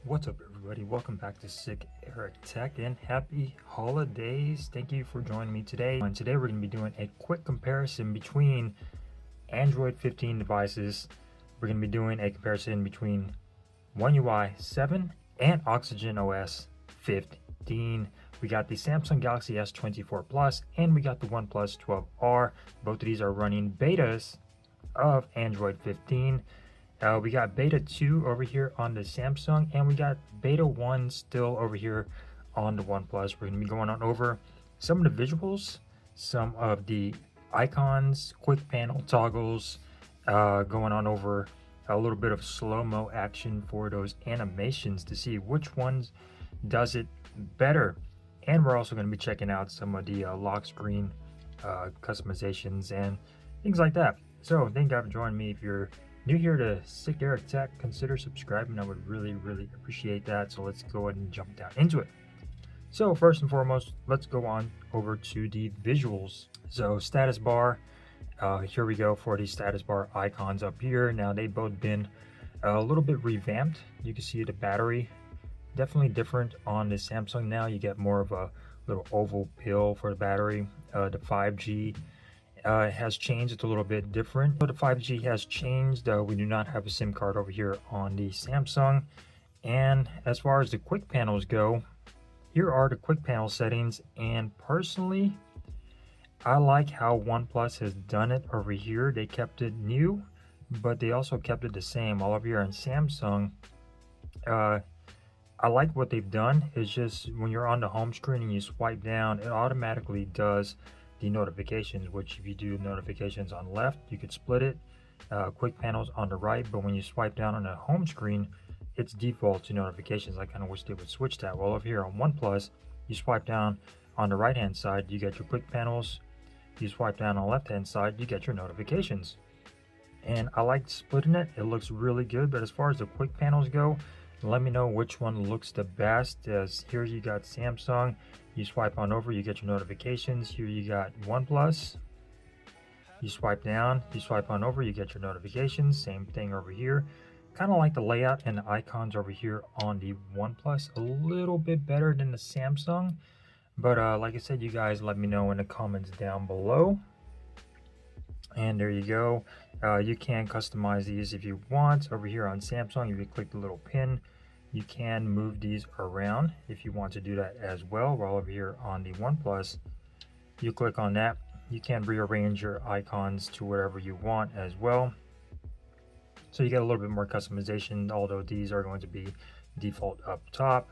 What's up, everybody? Welcome back to Sick Eric Tech and happy holidays. Thank you for joining me today. And today we're going to be doing a quick comparison between Android 15 devices. We're going to be doing a comparison between One UI 7 and Oxygen OS 15. We got the Samsung Galaxy S24 Plus and we got the OnePlus 12R. Both of these are running betas of Android 15. We got beta 2 over here on the Samsung, and we got beta 1 still over here on the OnePlus. We're going to be going on over some of the visuals, some of the icons, quick panel toggles, going on over a little bit of slow-mo action for those animations to see which ones does it better. And we're also going to be checking out some of the lock screen customizations and things like that. So thank you for joining me. If you're new here to Sick Eric Tech, consider subscribing. I would really appreciate that. So let's go ahead and jump down into it. So first and foremost, let's go on over to the visuals. So status bar, here we go for the status bar icons up here. Now they've both been a little bit revamped. You can see the battery definitely different on the Samsung. Now you get more of a little oval pill for the battery. The 5G has changed. It's a little bit different. So the 5G has changed. We do not have a SIM card over here on the Samsung. And as far as the quick panels go, here are the quick panel settings. And personally, I like how OnePlus has done it over here. They kept it new, but they also kept it the same all over here on Samsung. I like what they've done. It's just when you're on the home screen and you swipe down, it automatically does the notifications, which if you do notifications on left, you could split it, quick panels on the right, but when you swipe down on the home screen, it's default to notifications. I kind of wish they would switch that. Well, over here on OnePlus, you swipe down on the right hand side, you get your quick panels. You swipe down on the left hand side, you get your notifications. And I like splitting it. It looks really good. But as far as the quick panels go, let me know which one looks the best. As here you got Samsung, you swipe on over, you get your notifications. Here you got OnePlus, you swipe down, you swipe on over, you get your notifications. Same thing over here. Kind of like the layout and the icons over here on the OnePlus, a little bit better than the Samsung. But like I said, you guys let me know in the comments down below. And there you go. You can customize these if you want. Over here on Samsung, if you click the little pin, you can move these around if you want to do that as well. While over here on the OnePlus, you click on that, you can rearrange your icons to whatever you want as well. So you get a little bit more customization, although these are going to be default up top.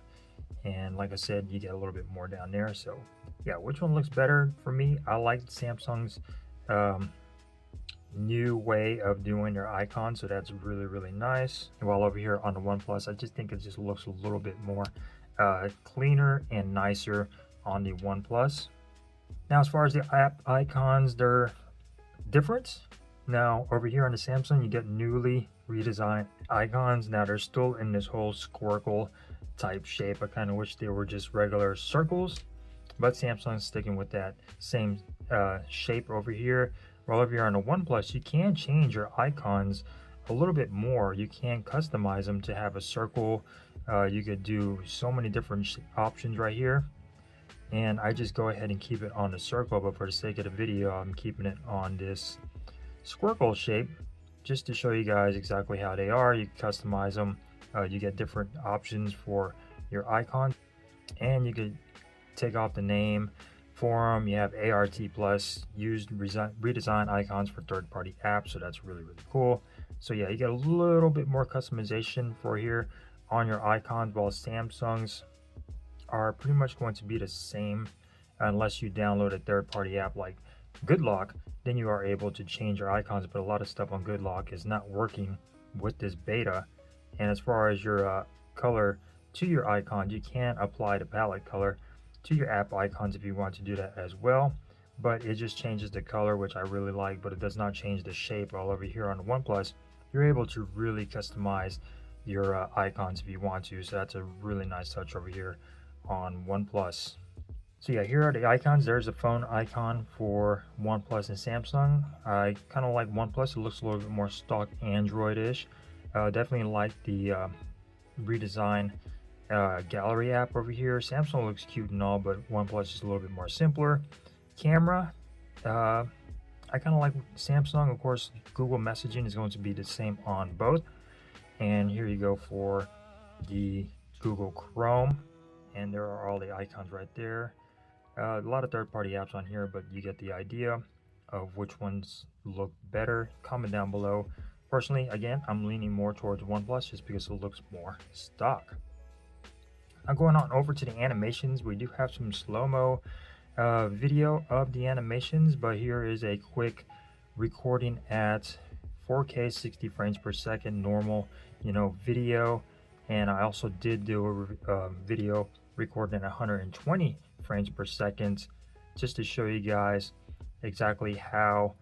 And like I said, you get a little bit more down there. So yeah, which one looks better for me? I like Samsung's new way of doing their icons, so that's really nice. While over here on the OnePlus, I just think it just looks a little bit more cleaner and nicer on the OnePlus. Now as far as the app icons, they're different. Now over here on the Samsung, you get newly redesigned icons. Now they're still in this whole squircle type shape. I kind of wish they were just regular circles, but Samsung's sticking with that same shape over here. While over here on the OnePlus, you can change your icons a little bit more. You can customize them to have a circle. You could do so many different options right here. And I just go ahead and keep it on the circle, but for the sake of the video, I'm keeping it on this squircle shape just to show you guys exactly how they are. You can customize them. You get different options for your icon, and you could take off the name for them. You have ART Plus, used redesign icons for third-party apps, so that's really cool. So yeah, you get a little bit more customization for here on your icons, while Samsung's are pretty much going to be the same unless you download a third-party app like GoodLock. Then you are able to change your icons, but a lot of stuff on GoodLock is not working with this beta. And as far as your color to your icons, you can apply the palette color to your app icons if you want to do that as well, but it just changes the color, which I really like, but it does not change the shape. All over here on the OnePlus, you're able to really customize your icons if you want to, so that's a really nice touch over here on OnePlus. So yeah, here are the icons. There's a phone icon for OnePlus and Samsung. I kind of like OnePlus. It looks a little bit more stock Android-ish. Definitely like the redesign gallery app over here. Samsung looks cute and all, but OnePlus is a little bit more simpler. Camera, I kind of like Samsung. Of course, Google messaging is going to be the same on both. And here you go for the Google Chrome, and there are all the icons right there. A lot of third-party apps on here, but you get the idea of which ones look better. Comment down below. Personally, again, I'm leaning more towards OnePlus just because it looks more stock. Now going on over to the animations, we do have some slow-mo video of the animations, but here is a quick recording at 4K 60 frames per second normal video, and I also did do a video recording at 120 frames per second just to show you guys exactly how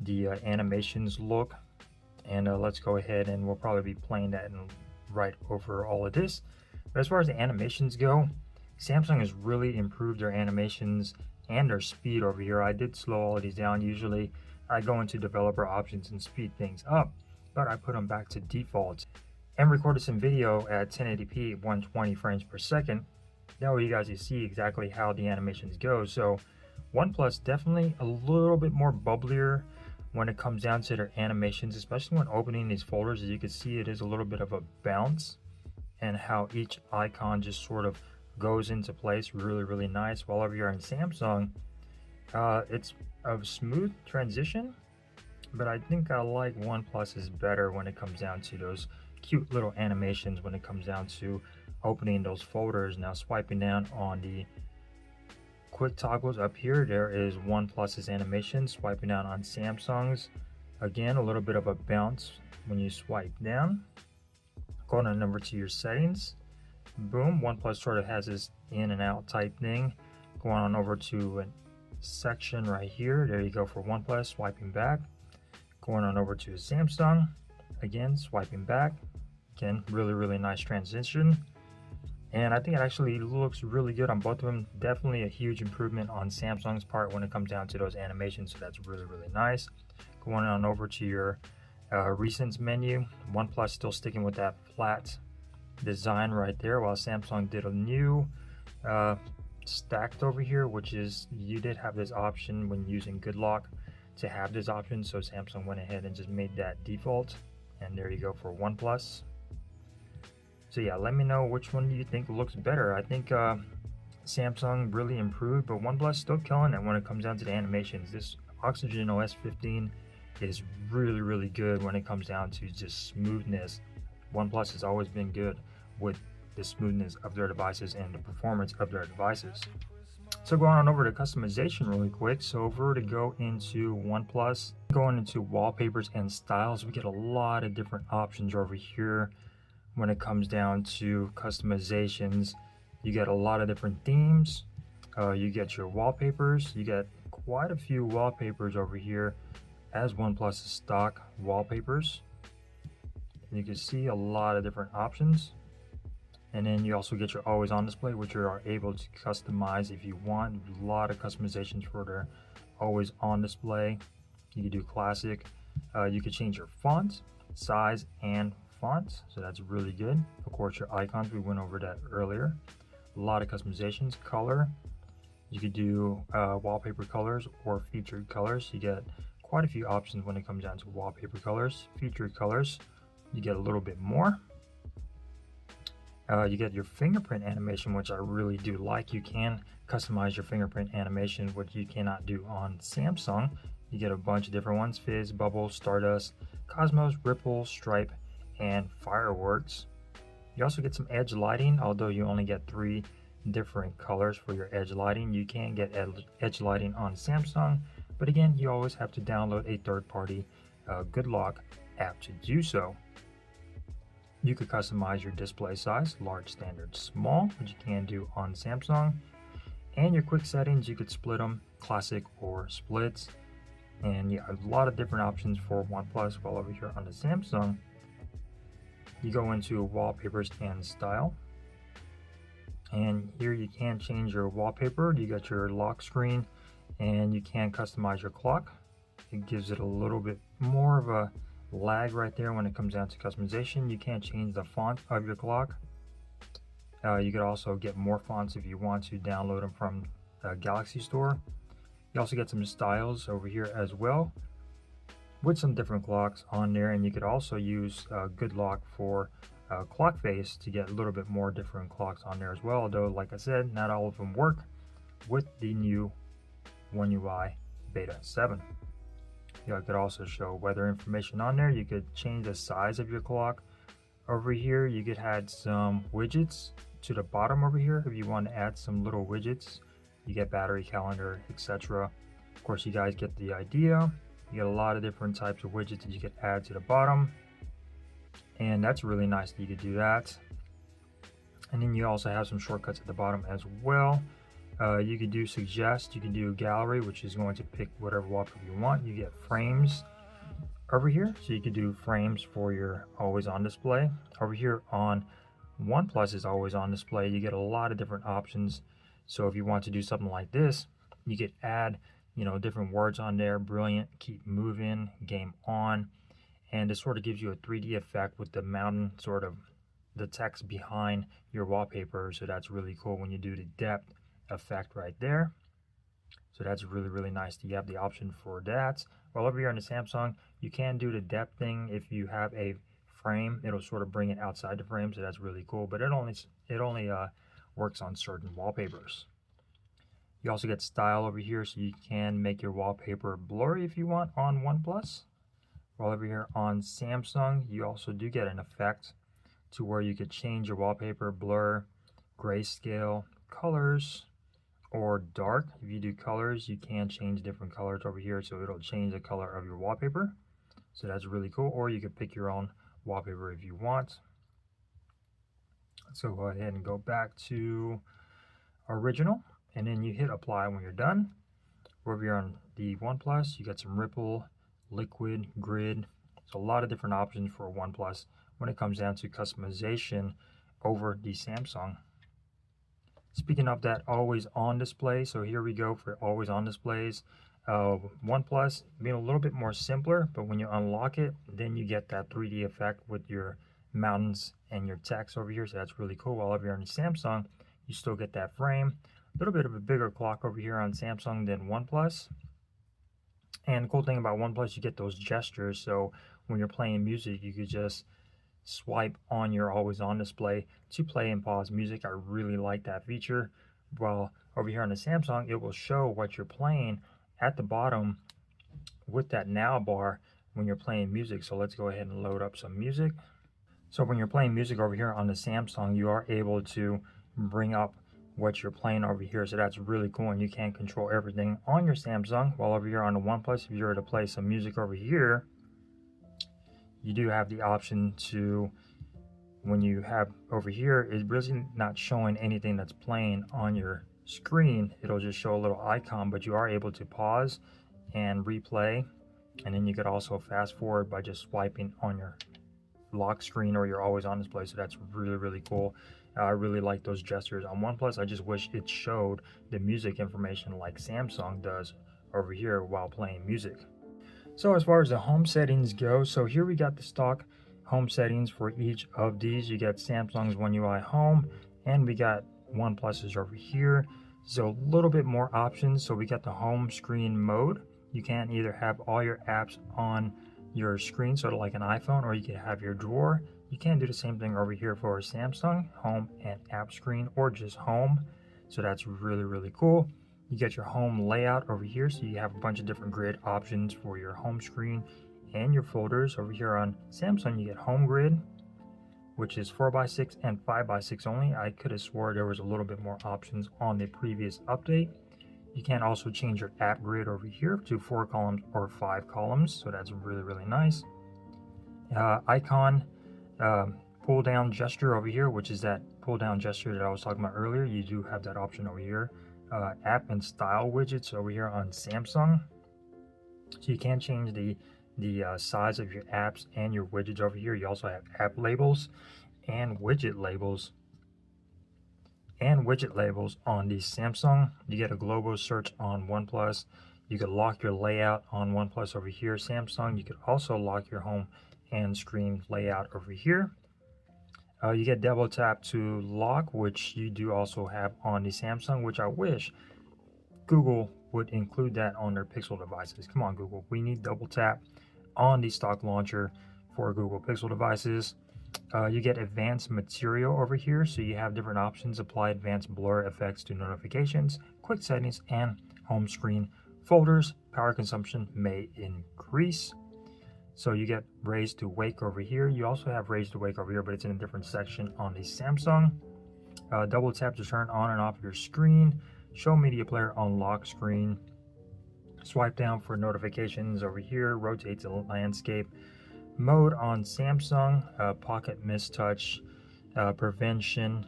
the animations look. And let's go ahead, and we'll probably be playing that right over all of this. But as far as the animations go, Samsung has really improved their animations and their speed over here. I did slow all of these down. Usually I go into developer options and speed things up, but I put them back to default and recorded some video at 1080p 120 frames per second. That way you guys can see exactly how the animations go. So OnePlus definitely a little bit more bubblier when it comes down to their animations, especially when opening these folders. As you can see, it is a little bit of a bounce, and how each icon just sort of goes into place really nice. While over here in Samsung, it's a smooth transition, but I think I like OnePlus is better when it comes down to those cute little animations when it comes down to opening those folders. Now swiping down on the quick toggles up here, there is OnePlus's animation. Swiping down on Samsung's, again a little bit of a bounce when you swipe down. Going on over to your settings, boom, OnePlus sort of has this in and out type thing. Going on over to a section right here, there you go for OnePlus, swiping back. Going on over to Samsung, again swiping back. Again, really nice transition, and I think it actually looks really good on both of them. Definitely a huge improvement on Samsung's part when it comes down to those animations, so that's really nice. Going on over to your recents menu, OnePlus still sticking with that flat design right there, while Samsung did a new stacked over here, which is, you did have this option when using Good Lock to have this option, so Samsung went ahead and just made that default, and there you go for OnePlus. So yeah, let me know which one you think looks better. I think Samsung really improved, but OnePlus still killing it when it comes down to the animations. This Oxygen OS 15 is really good when it comes down to just smoothness. OnePlus has always been good with the smoothness of their devices and the performance of their devices. So going on over to customization really quick. So if we were to go into OnePlus, going into wallpapers and styles, we get a lot of different options over here. When it comes down to customizations, you get a lot of different themes. You get your wallpapers. You get quite a few wallpapers over here as OnePlus's stock wallpapers. You can see a lot of different options. And then you also get your always on display, which you are able to customize if you want. A lot of customizations for their always on display. You can do classic. You can change your font, size, and font, so that's really good. Of course, your icons, we went over that earlier. A lot of customizations. Color, you could do wallpaper colors or featured colors. You get quite a few options when it comes down to wallpaper colors. Featured colors, you get a little bit more. You get your fingerprint animation, which I really do like. You can customize your fingerprint animation, which you cannot do on Samsung. You get a bunch of different ones: fizz, bubble, stardust, cosmos, ripple, stripe, and fireworks. You also get some edge lighting, although you only get 3 different colors for your edge lighting. You can get edge lighting on Samsung, but again, you always have to download a third-party Good Lock app to do so. You could customize your display size, large, standard, small, which you can do on Samsung. And your quick settings, you could split them, classic or splits. And yeah, a lot of different options for OnePlus. While over here on the Samsung, you go into wallpapers and style, and here you can change your wallpaper. You got your lock screen, and you can customize your clock. It gives it a little bit more of a lag right there when it comes down to customization. You can't change the font of your clock. You could also get more fonts if you want to download them from Galaxy Store. You also get some styles over here as well with some different clocks on there, and you could also use Good Lock for clock face to get a little bit more different clocks on there as well, although like I said, not all of them work with the new One UI Beta 7. You could also show weather information on there. You could change the size of your clock. Over here you could add some widgets to the bottom over here if you want to add some little widgets. You get battery, calendar, etc. Of course, you guys get the idea. You get a lot of different types of widgets that you could add to the bottom, and that's really nice that you could do that. And then you also have some shortcuts at the bottom as well. You could do suggest, you can do gallery, which is going to pick whatever wallpaper you want. You get frames over here, so you could do frames for your always on display. Over here on OnePlus is always on display. You get a lot of different options. So if you want to do something like this, you could add, you know, different words on there. Brilliant, keep moving, game on, and it sort of gives you a 3D effect with the mountain, sort of the text behind your wallpaper. So that's really cool when you do the depth effect right there. So that's really, really nice. You have the option for that. Well, over here on the Samsung, you can do the depth thing. If you have a frame, it'll sort of bring it outside the frame, so that's really cool. But it only works on certain wallpapers. You also get style over here, so you can make your wallpaper blurry if you want on OnePlus. While over here on Samsung, you also do get an effect to where you could change your wallpaper, blur, grayscale, colors, or dark. If you do colors, you can change different colors over here, so it'll change the color of your wallpaper. So that's really cool. Or you could pick your own wallpaper if you want. So go ahead and go back to original, and then you hit apply when you're done. Over here on the OnePlus, you got some ripple, liquid, grid. So a lot of different options for OnePlus when it comes down to customization over the Samsung. Speaking of that always on display, so here we go for always on displays. OnePlus being a little bit more simpler, but when you unlock it, then you get that 3D effect with your mountains and your text over here, so that's really cool. While over here on the Samsung, you still get that frame. A little bit of a bigger clock over here on Samsung than OnePlus. And the cool thing about OnePlus, you get those gestures, so when you're playing music, you could just swipe on your always on display to play and pause music. I really like that feature. While over here on the Samsung, it will show what you're playing at the bottom with that now bar when you're playing music. So let's go ahead and load up some music. So when you're playing music over here on the Samsung, you are able to bring up what you're playing over here. So that's really cool, and you can control everything on your Samsung. While over here on the OnePlus, if you were to play some music over here, you do have the option to, when you have over here, it's really not showing anything that's playing on your screen. It'll just show a little icon, but you are able to pause and replay, and then you could also fast forward by just swiping on your lock screen or your always on display. So that's really, really cool. I really like those gestures on OnePlus. I just wish it showed the music information like Samsung does over here while playing music. So as far as the home settings go, so here we got the stock home settings for each of these. You got Samsung's One UI Home, and we got OnePlus's over here. So a little bit more options. So we got the home screen mode. You can either have all your apps on your screen, sort of like an iPhone, or you can have your drawer. You can do the same thing over here for Samsung, home and app screen, or just home. So that's really, really cool. You get your home layout over here, so you have a bunch of different grid options for your home screen and your folders. Over here on Samsung, you get home grid, which is 4x6 and 5x6 only. I could have swore there was a little bit more options on the previous update. You can also change your app grid over here to 4 columns or 5 columns, so that's really, really nice. Icon pull down gesture over here, which is that pull down gesture that I was talking about earlier. You do have that option over here. App and style widgets over here on Samsung, so you can change the size of your apps and your widgets over here. You also have app labels and widget labels on the Samsung. You get a global search on OnePlus. You could lock your layout on OnePlus over here. Samsung, you could also lock your home and screen layout over here. You get double tap to lock, which you do also have on the Samsung, which I wish Google would include that on their Pixel devices. Come on, Google, we need double tap on the stock launcher for Google Pixel devices. You get advanced material over here, so you have different options. Apply advanced blur effects to notifications, quick settings, and home screen folders. Power consumption may increase. So you get raise to wake over here. You also have raise to wake over here, but it's in a different section on the Samsung. Double tap to turn on and off your screen. Show media player on lock screen. Swipe down for notifications over here. Rotate to landscape mode on Samsung. Pocket mistouch prevention.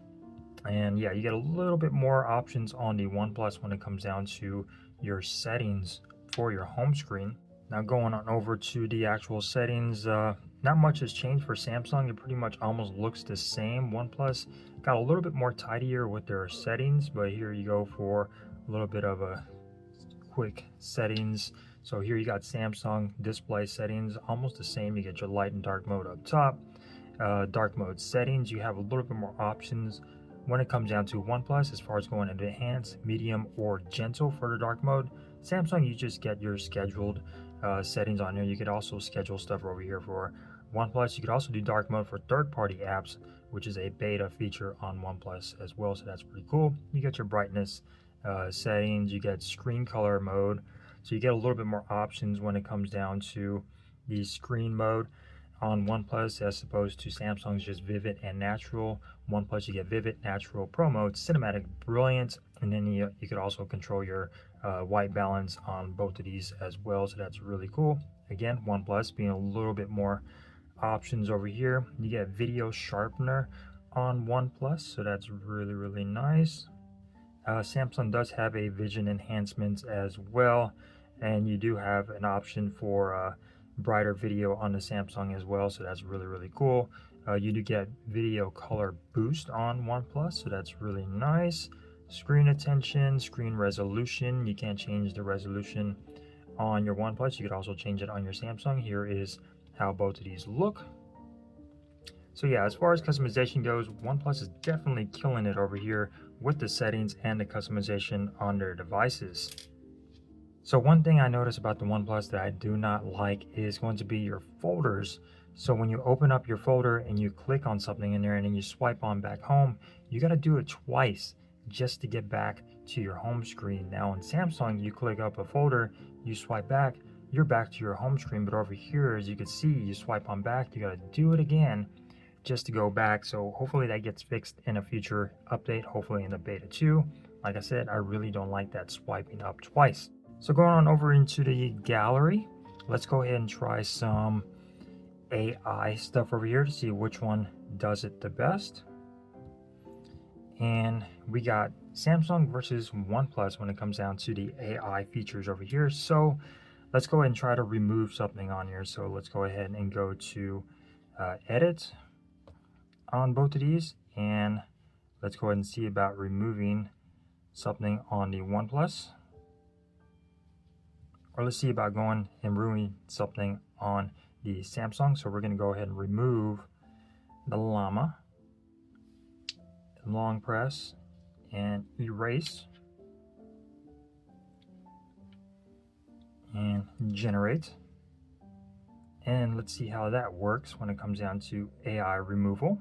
And yeah, you get a little bit more options on the OnePlus when it comes down to your settings for your home screen. Now going on over to the actual settings, not much has changed for Samsung. It pretty much almost looks the same. OnePlus got a little bit more tidier with their settings, but here you go for a little bit of a quick settings. So here you got Samsung display settings, almost the same. You get your light and dark mode up top. Dark mode settings, you have a little bit more options when it comes down to OnePlus as far as going into enhanced, medium, or gentle for the dark mode. Samsung, you just get your scheduled settings on here. You could also schedule stuff over here for OnePlus. You could also do dark mode for third-party apps, which is a beta feature on OnePlus as well, so that's pretty cool. You get your brightness settings, you get screen color mode, so you get a little bit more options when it comes down to the screen mode on OnePlus as opposed to Samsung's just Vivid and Natural. OnePlus, you get Vivid, Natural, Pro Mode, Cinematic, Brilliant, and then you could also control your white balance on both of these as well, so that's really cool. Again, OnePlus being a little bit more options over here. You get video sharpener on OnePlus, so that's really nice. Samsung does have a vision enhancement as well, and you do have an option for brighter video on the Samsung as well, so that's really cool. You do get video color boost on OnePlus, so that's really nice. Screen attention, screen resolution, you can't change the resolution on your OnePlus. You could also change it on your Samsung. Here is how both of these look. So yeah, as far as customization goes, OnePlus is definitely killing it over here with the settings and the customization on their devices. So one thing I noticed about the OnePlus that I do not like is going to be your folders. So when you open up your folder and you click on something in there and then you swipe on back home, you got to do it twice just to get back to your home screen. Now in Samsung, you click up a folder, you swipe back, you're back to your home screen. But over here, as you can see, you swipe on back, you got to do it again just to go back. So hopefully that gets fixed in a future update, hopefully in the beta 2. Like I said, I really don't like that swiping up twice. So going on over into the gallery, let's go ahead and try some AI stuff over here to see which one does it the best. And we got Samsung versus OnePlus when it comes down to the AI features over here. So let's go ahead and try to remove something on here. So let's go ahead and go to edit on both of these, and let's go ahead and see about removing something on the OnePlus. Or let's see about going and removing something on the Samsung. So we're going to go ahead and remove the llama, long press, and erase, and generate. And let's see how that works when it comes down to AI removal.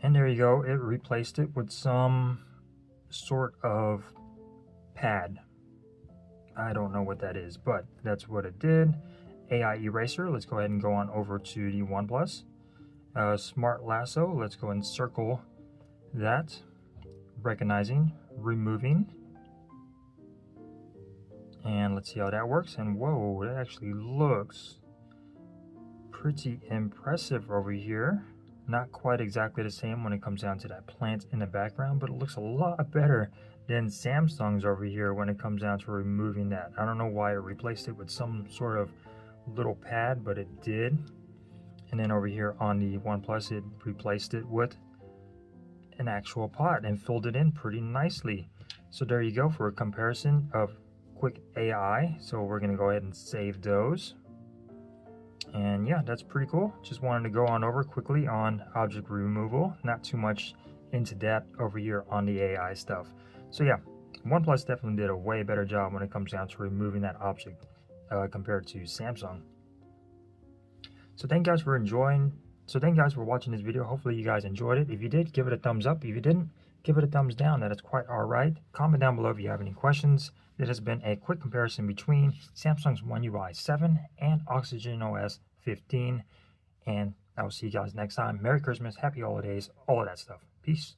And there you go, it replaced it with some sort of pad. I don't know what that is, but that's what it did. AI eraser, let's go ahead and go on over to the OnePlus. Smart lasso, let's go and circle that. Recognizing, removing. And let's see how that works. And whoa, that actually looks pretty impressive over here. Not quite exactly the same when it comes down to that plant in the background, but it looks a lot better than Samsung's over here when it comes down to removing that. I don't know why it replaced it with some sort of little pad, but it did. And then over here on the OnePlus, it replaced it with an actual pot and filled it in pretty nicely. So there you go for a comparison of quick AI. So we're going to go ahead and save those. And yeah, that's pretty cool. Just wanted to go on over quickly on object removal. Not too much into depth over here on the AI stuff. So yeah, OnePlus definitely did a way better job when it comes down to removing that object compared to Samsung. So thank you guys for enjoying. So thank you guys for watching this video. Hopefully you guys enjoyed it. If you did, give it a thumbs up. If you didn't, give it a thumbs down. That is quite all right. Comment down below if you have any questions. This has been a quick comparison between Samsung's One UI 7 and Oxygen OS 15. And I will see you guys next time. Merry Christmas, Happy Holidays, all of that stuff. Peace.